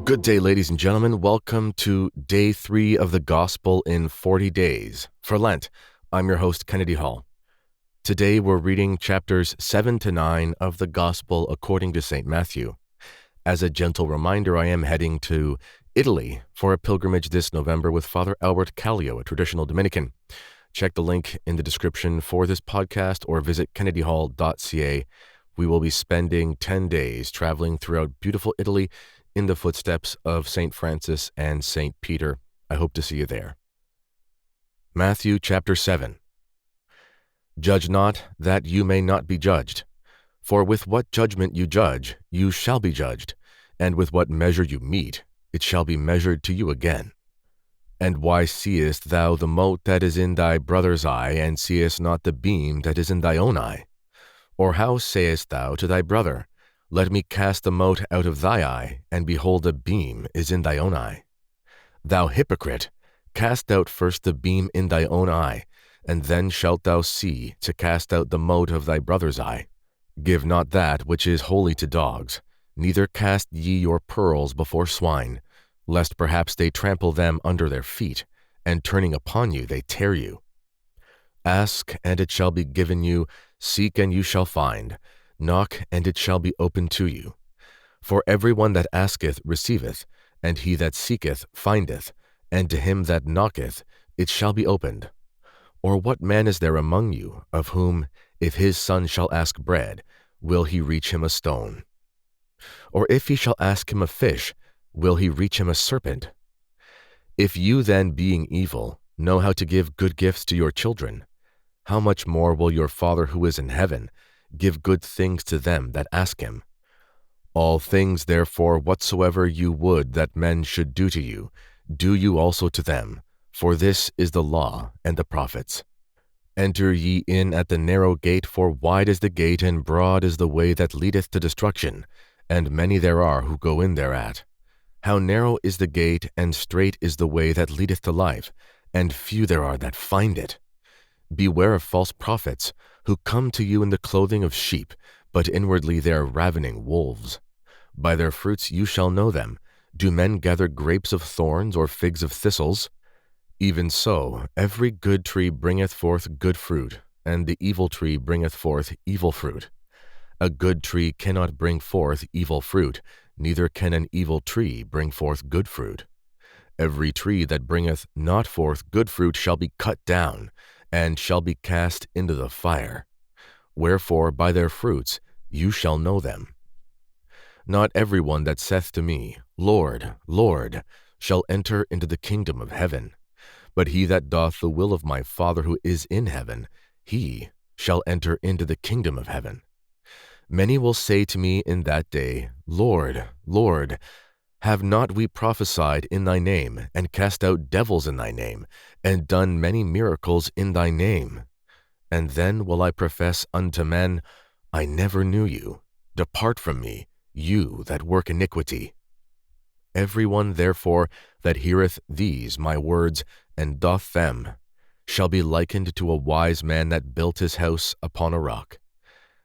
Good day, ladies and gentlemen. Welcome to day 3 of the Gospel in 40 days for Lent. I'm your host, Kennedy Hall. Today we're reading chapters 7 to 9 of the Gospel according to St. Matthew. As a gentle reminder, I am heading to Italy for a pilgrimage this November with Father Albert Callio, a traditional Dominican. Check the link in the description for this podcast or visit kennedyhall.ca. We will be spending 10 days traveling throughout beautiful Italy in the footsteps of St. Francis and St. Peter. I hope to see you there. Matthew chapter 7. Judge not, that you may not be judged. For with what judgment you judge, you shall be judged, and with what measure you mete, it shall be measured to you again. And why seest thou the mote that is in thy brother's eye, and seest not the beam that is in thy own eye? Or how sayest thou to thy brother, Let me cast the mote out of thy eye, and behold, a beam is in thy own eye? Thou hypocrite, cast out first the beam in thy own eye, and then shalt thou see to cast out the mote of thy brother's eye. Give not that which is holy to dogs, neither cast ye your pearls before swine, lest perhaps they trample them under their feet, and turning upon you they tear you. Ask, and it shall be given you, seek, and you shall find, knock, and it shall be opened to you. For every one that asketh receiveth, and he that seeketh findeth, and to him that knocketh it shall be opened. Or what man is there among you, of whom, if his son shall ask bread, will he reach him a stone? Or if he shall ask him a fish, will he reach him a serpent? If you then, being evil, know how to give good gifts to your children, how much more will your Father who is in heaven give good things to them that ask him? All things, therefore, whatsoever you would that men should do to you, do you also to them, for this is the law and the prophets. Enter ye in at the narrow gate, for wide is the gate, and broad is the way that leadeth to destruction, and many there are who go in thereat. How narrow is the gate, and strait is the way that leadeth to life, and few there are that find it. Beware of false prophets, who come to you in the clothing of sheep, but inwardly they are ravening wolves. By their fruits you shall know them. Do men gather grapes of thorns, or figs of thistles? Even so, every good tree bringeth forth good fruit, and the evil tree bringeth forth evil fruit. A good tree cannot bring forth evil fruit, neither can an evil tree bring forth good fruit. Every tree that bringeth not forth good fruit shall be cut down, and shall be cast into the fire. Wherefore by their fruits you shall know them. Not every one that saith to me, Lord, Lord, shall enter into the kingdom of heaven, but he that doth the will of my Father who is in heaven, he shall enter into the kingdom of heaven. Many will say to me in that day, Lord, Lord, have not we prophesied in thy name, and cast out devils in thy name, and done many miracles in thy name? And then will I profess unto men, I never knew you. Depart from me, you that work iniquity. Every one therefore that heareth these my words, and doth them, shall be likened to a wise man that built his house upon a rock.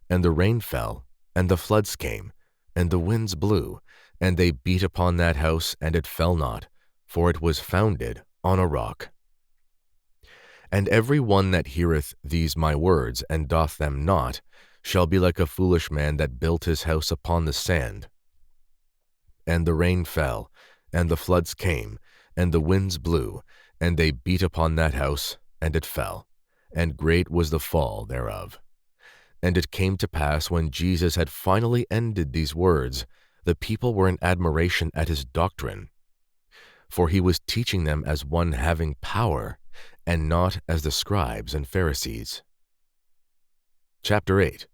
And the rain fell, and the floods came, and the winds blew, and they beat upon that house, and it fell not, for it was founded on a rock. And every one that heareth these my words, and doth them not, shall be like a foolish man that built his house upon the sand. And the rain fell, and the floods came, and the winds blew, and they beat upon that house, and it fell, and great was the fall thereof. And it came to pass, when Jesus had finally ended these words, the people were in admiration at his doctrine. For he was teaching them as one having power, and not as the scribes and Pharisees. Chapter 8.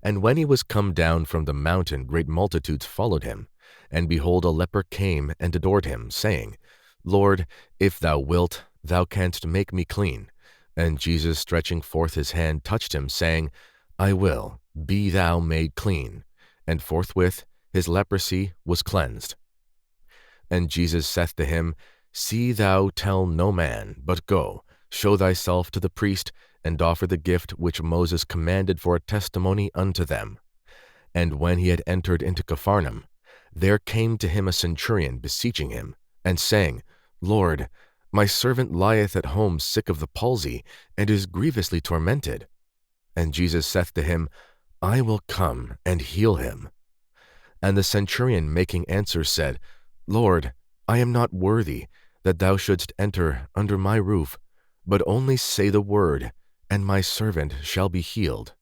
And when he was come down from the mountain, great multitudes followed him. And behold, a leper came and adored him, saying, Lord, if thou wilt, thou canst make me clean. And Jesus, stretching forth his hand, touched him, saying, I will, be thou made clean. And forthwith his leprosy was cleansed. And Jesus saith to him, See thou tell no man, but go, show thyself to the priest, and offer the gift which Moses commanded for a testimony unto them. And when he had entered into Capharnaum, there came to him a centurion beseeching him, and saying, Lord, my servant lieth at home sick of the palsy, and is grievously tormented. And Jesus saith to him, I will come and heal him. And the centurion making answer said, Lord, I am not worthy that thou shouldst enter under my roof, but only say the word, and my servant shall be healed.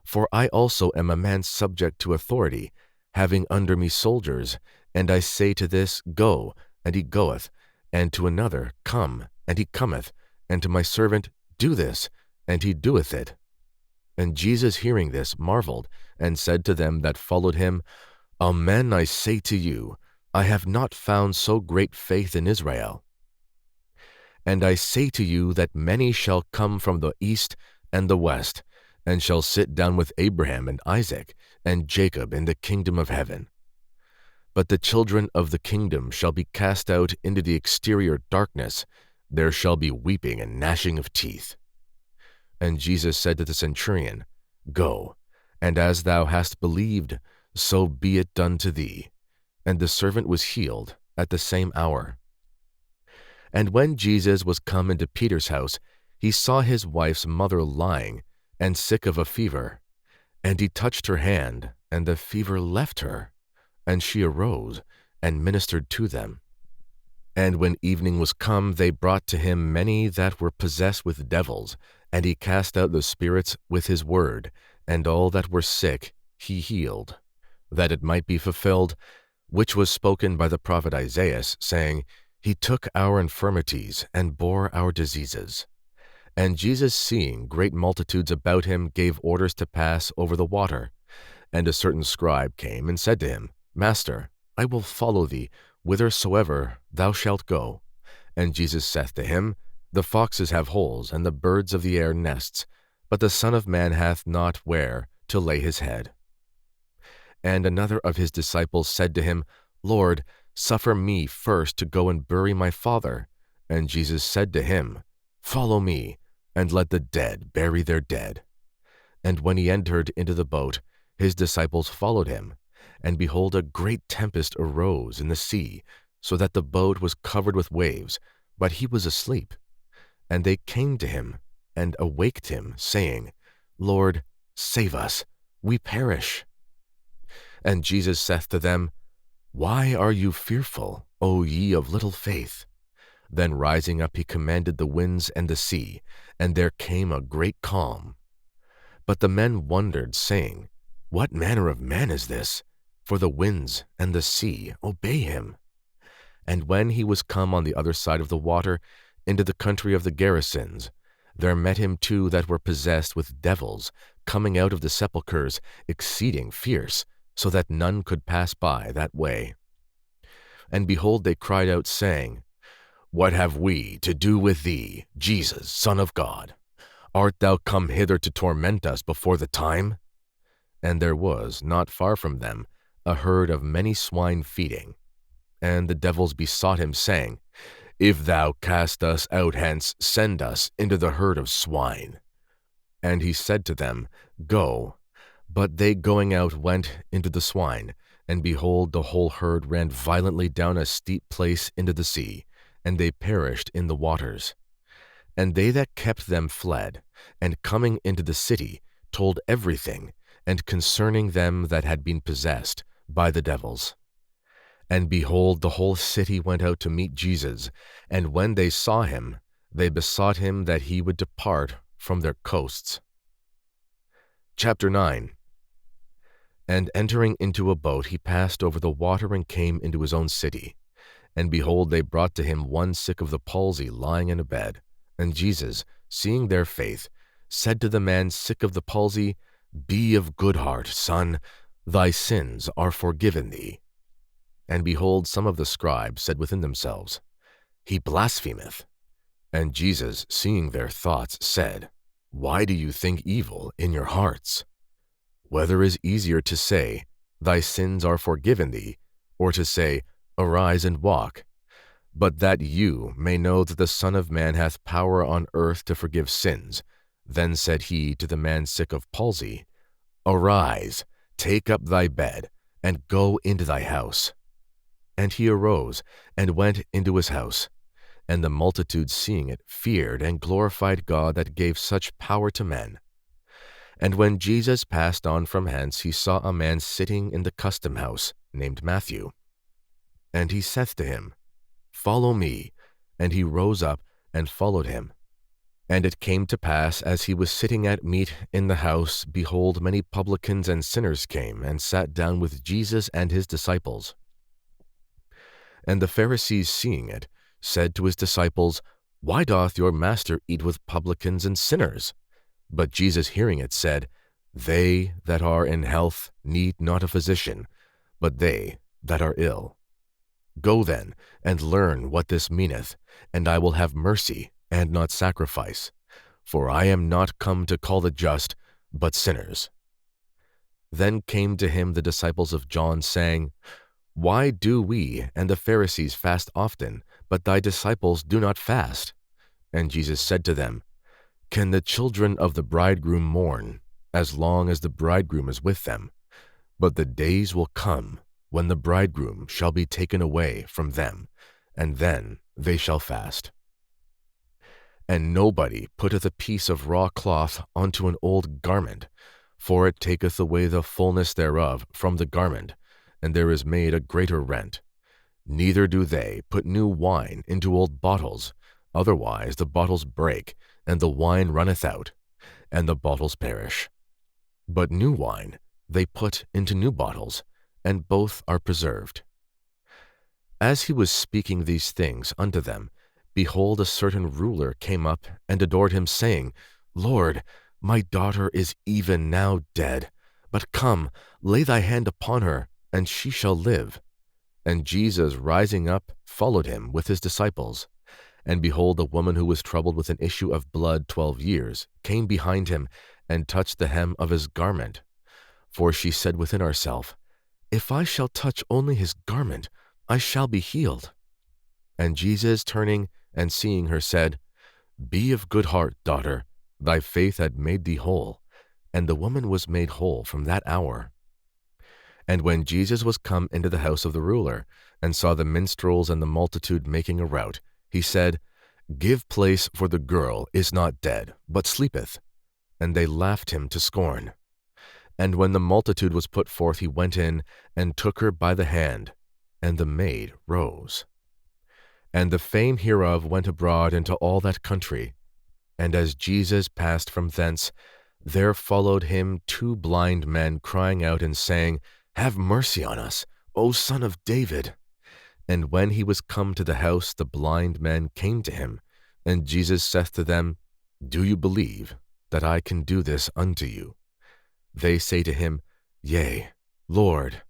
For I also am a man subject to authority, having under me soldiers, and I say to this, Go, and he goeth, and to another, Come, and he cometh, and to my servant, Do this, and he doeth it. And Jesus hearing this marveled, and said to them that followed him, Amen, I say to you, I have not found so great faith in Israel. And I say to you that many shall come from the east and the west, and shall sit down with Abraham and Isaac and Jacob in the kingdom of heaven. But the children of the kingdom shall be cast out into the exterior darkness. There shall be weeping and gnashing of teeth. And Jesus said to the centurion, Go, and as thou hast believed, so be it done to thee. And the servant was healed at the same hour. And when Jesus was come into Peter's house, he saw his wife's mother lying, and sick of a fever. And he touched her hand, and the fever left her, and she arose, and ministered to them. And when evening was come, they brought to him many that were possessed with devils, and he cast out the spirits with his word, and all that were sick he healed, that it might be fulfilled, which was spoken by the prophet Isaiah, saying, He took our infirmities, and bore our diseases. And Jesus, seeing great multitudes about him, gave orders to pass over the water. And a certain scribe came and said to him, Master, I will follow thee whithersoever thou shalt go. And Jesus saith to him, The foxes have holes, and the birds of the air nests, but the Son of Man hath not where to lay his head. And another of his disciples said to him, Lord, suffer me first to go and bury my father. And Jesus said to him, Follow me, and let the dead bury their dead. And when he entered into the boat, his disciples followed him. And behold, a great tempest arose in the sea, so that the boat was covered with waves, but he was asleep. And they came to him, and awaked him, saying, Lord, save us, we perish. And Jesus saith to them, Why are you fearful, O ye of little faith? Then rising up he commanded the winds and the sea, and there came a great calm. But the men wondered, saying, What manner of man is this? For the winds and the sea obey him. And when he was come on the other side of the water, into the country of the Gerasenes, there met him two that were possessed with devils, coming out of the sepulchres, exceeding fierce, so that none could pass by that way. And behold, they cried out, saying, What have we to do with thee, Jesus, Son of God? Art thou come hither to torment us before the time? And there was, not far from them, a herd of many swine feeding. And the devils besought him, saying, If thou cast us out hence, send us into the herd of swine. And he said to them, Go. But they going out went into the swine, and behold, the whole herd ran violently down a steep place into the sea, and they perished in the waters. And they that kept them fled, and coming into the city, told everything, and concerning them that had been possessed by the devils. And behold, the whole city went out to meet Jesus, and when they saw him, they besought him that he would depart from their coasts. Chapter 9. And entering into a boat, he passed over the water and came into his own city. And behold, they brought to him one sick of the palsy, lying in a bed. And Jesus, seeing their faith, said to the man sick of the palsy, Be of good heart, son, thy sins are forgiven thee. And behold, some of the scribes said within themselves, He blasphemeth. And Jesus, seeing their thoughts, said, Why do you think evil in your hearts? Whether is easier to say, Thy sins are forgiven thee, or to say, Arise and walk? But that you may know that the Son of Man hath power on earth to forgive sins. Then said he to the man sick of palsy, Arise, take up thy bed, and go into thy house. And he arose and went into his house. And the multitude, seeing it, feared and glorified God that gave such power to men. And when Jesus passed on from hence, he saw a man sitting in the custom house, named Matthew. And he saith to him, Follow me. And he rose up and followed him. And it came to pass, as he was sitting at meat in the house, behold, many publicans and sinners came, and sat down with Jesus and his disciples. And the Pharisees, seeing it, said to his disciples, Why doth your master eat with publicans and sinners? But Jesus, hearing it, said, They that are in health need not a physician, but they that are ill. Go then, and learn what this meaneth, and I will have mercy, and not sacrifice. For I am not come to call the just, but sinners. Then came to him the disciples of John, saying, Why do we and the Pharisees fast often, but thy disciples do not fast? And Jesus said to them, Can the children of the bridegroom mourn, as long as the bridegroom is with them? But the days will come, when the bridegroom shall be taken away from them, and then they shall fast. And nobody putteth a piece of raw cloth unto an old garment, for it taketh away the fullness thereof from the garment, and there is made a greater rent. Neither do they put new wine into old bottles, otherwise the bottles break, and the wine runneth out, and the bottles perish. But new wine they put into new bottles, and both are preserved. As he was speaking these things unto them, behold, a certain ruler came up and adored him, saying, Lord, my daughter is even now dead, but come, lay thy hand upon her, and she shall live. And Jesus, rising up, followed him with his disciples. And behold, a woman who was troubled with an issue of blood 12 years came behind him, and touched the hem of his garment. For she said within herself, If I shall touch only his garment, I shall be healed. And Jesus, turning and seeing her, said, Be of good heart, daughter, thy faith hath made thee whole. And the woman was made whole from that hour. And when Jesus was come into the house of the ruler, and saw the minstrels and the multitude making a rout, he said, Give place, for the girl is not dead, but sleepeth. And they laughed him to scorn. And when the multitude was put forth, he went in, and took her by the hand, and the maid rose. And the fame hereof went abroad into all that country. And as Jesus passed from thence, there followed him 2 blind men, crying out and saying, Have mercy on us, O Son of David. And when he was come to the house, the blind men came to him. And Jesus saith to them, Do you believe that I can do this unto you? They say to him, Yea, Lord.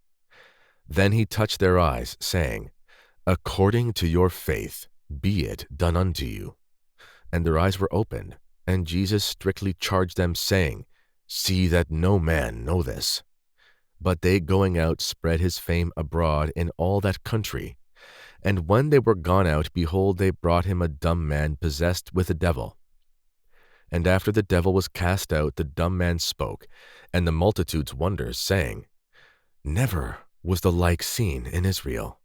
Then he touched their eyes, saying, According to your faith be it done unto you. And their eyes were opened, and Jesus strictly charged them, saying, See that no man know this. But they going out spread his fame abroad in all that country. And when they were gone out, behold, they brought him a dumb man possessed with a devil. And after the devil was cast out, the dumb man spoke, and the multitudes wondered, saying, Never was the like seen in Israel.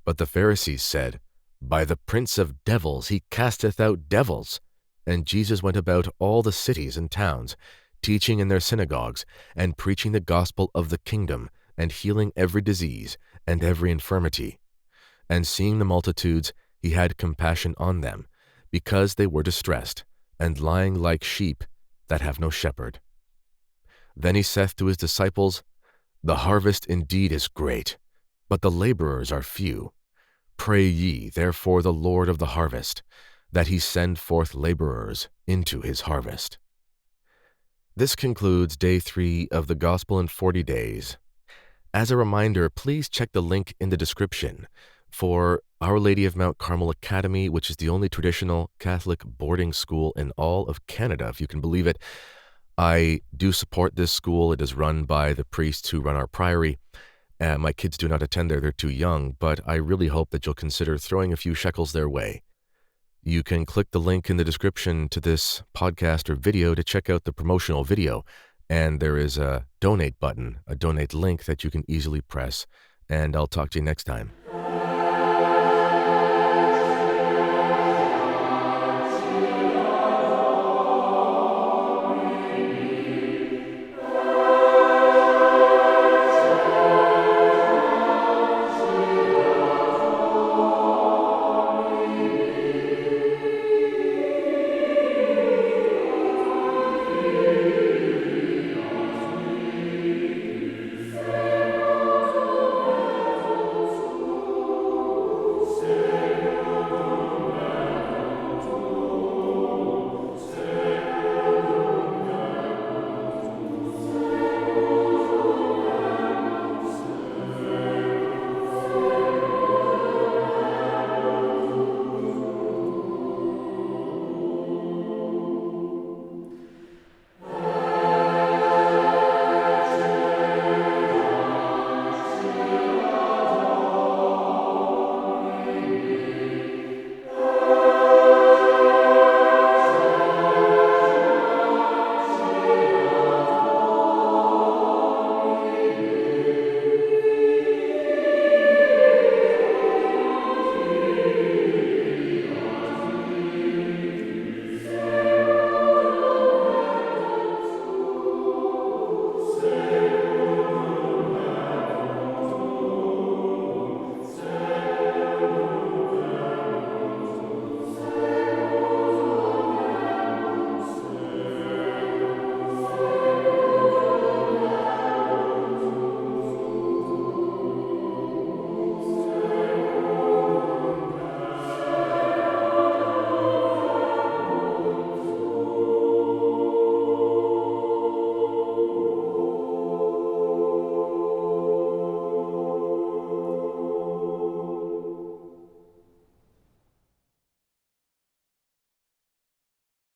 But the Pharisees said, By the prince of devils he casteth out devils. And Jesus went about all the cities and towns, teaching in their synagogues, and preaching the gospel of the kingdom, and healing every disease and every infirmity. And seeing the multitudes, he had compassion on them, because they were distressed, and lying like sheep that have no shepherd. Then he saith to his disciples, The harvest indeed is great, but the laborers are few. Pray ye therefore the Lord of the harvest, that he send forth laborers into his harvest. This concludes day 3 of the Gospel in 40 Days. As a reminder, please check the link in the description for Our Lady of Mount Carmel Academy, which is the only traditional Catholic boarding school in all of Canada, if you can believe it. I do support this school. It is run by the priests who run our priory. My kids do not attend there. They're too young, but I really hope that you'll consider throwing a few shekels their way. You can click the link in the description to this podcast or video to check out the promotional video, and there is a donate button, a donate link that you can easily press. And I'll talk to you next time.